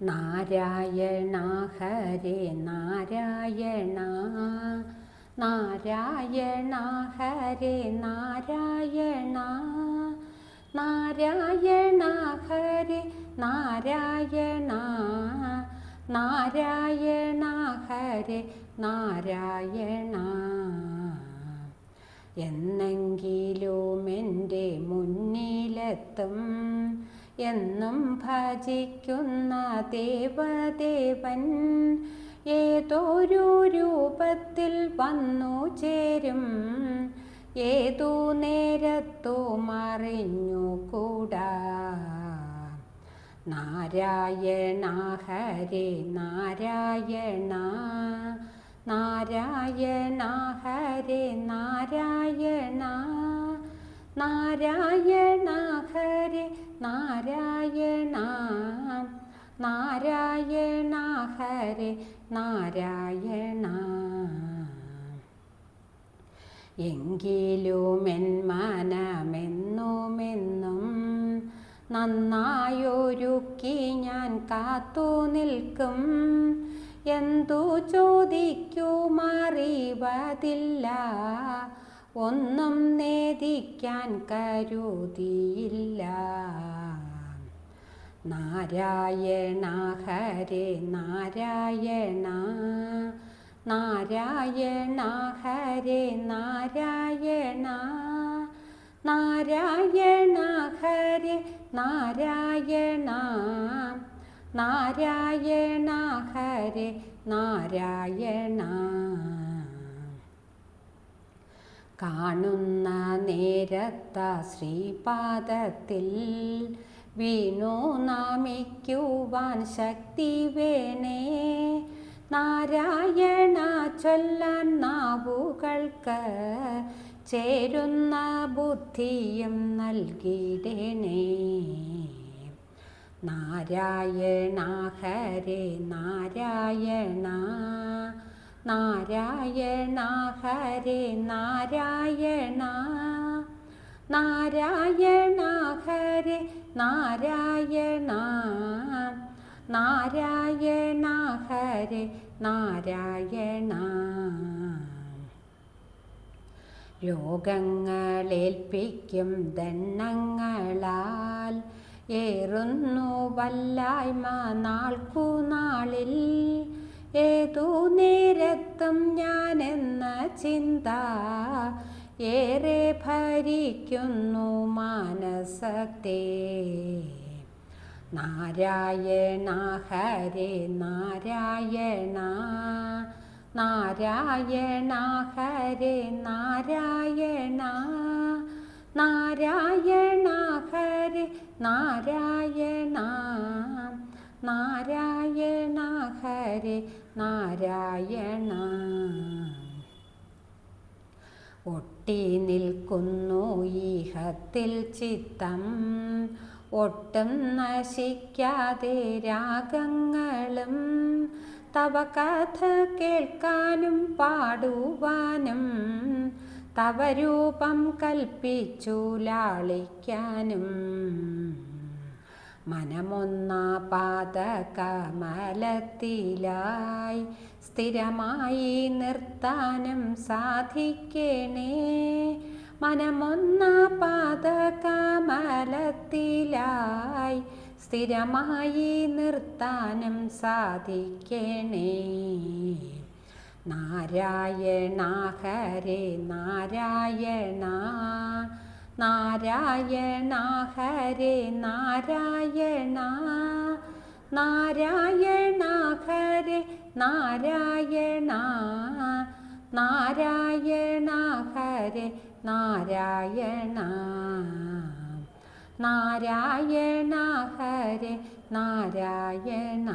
നാരായണ ഹരേ നാരായണ നാരായണ ഹരേ നാരായണ നാരായണ ഹരേ നാരായണ നാരായണ ഹരേ നാരായണ എന്നെങ്കിലും എൻ്റെ മുന്നിലെത്തും എന്നും ഭജിക്കുന്ന ദേവദേവൻ ഏതൊരു രൂപത്തിൽ വന്നു ചേരും ഏതു നേരത്തോ മറിഞ്ഞുകൂടാ. നാരായണ ഹരേ നാരായണ നാരായണ ഹരേ നാരായണ നാരായണ ഹരേ നാരായണ നാരായണ ഹരേ നാരായണ. എങ്കിലും എൻ മനമെന്നുമെന്നും നന്നായൊരുക്കി ഞാൻ കാത്തു നിൽക്കും. എന്തു ചോദിക്കുമറിവതില്ല ഒന്നും നേദിക്കാൻ കരുതിയില്ല. നാരായണ ഹരേ നാരായണ നാരായണ ഹരേ നാരായണ നാരായണ ഹരേ നാരായണ നാരായണ ഹരേ നാരായണ. കാണുന്ന നേരത്ത ശ്രീപാദത്തിൽ വീണു നമിക്കുവാൻ ശക്തി വേണേ. നാരായണ ചൊല്ലാൻ നാവുകൾക്ക് ചേരുന്ന ബുദ്ധിയും നൽകിടണേ. നാരായണ ഹരേ നാരായണ നാരായണ ഹരേ നാരായണ നാരായണ ഹരേ നാരായണ നാരായണ ഹരേ നാരായണ. രോഗങ്ങളേൽപ്പിക്കും ദണ്ണങ്ങളാൽ ഏറുന്നു വല്ലായ്മ നാൾക്കുനാളിൽ. ഏതു നേരത്തും ഞാനെന്ന ചിന്ത ഏറെ ഭരിക്കുന്നു മാനസത്തെ. നാരായണ ഹരേ നാരായണ നാരായണ ഹരേ നാരായണ നാരായണ ഹരേ നാരായണ നാരായണ ഹരേ നാരായണ. ഒട്ടി നിൽക്കുന്നു ഈഹത്തിൽ ചിത്തം ഒട്ടും നശിക്കാതെ രാഗങ്ങളും. തവ കഥ കേൾക്കാനും പാടുവാനും തവ രൂപം കൽപ്പിച്ചു ലാളിക്കാനും. മനമൊന്നാ പാദകമലത്തിലായി സ്ഥിരമായി നിർത്താനും സാധിക്കണേ. മനമൊന്നാ പാദകമലത്തിലായി സ്ഥിരമായി നിർത്താനും സാധിക്കണേ. നാരായണ ഹരേ നാരായണ നാരായണ ഹരേ നാരായണ നാരായണ ഹരേ നാരായണ നാരായണ ഹരേ നാരായണ നാരായണ ഹരേ നാരായണ.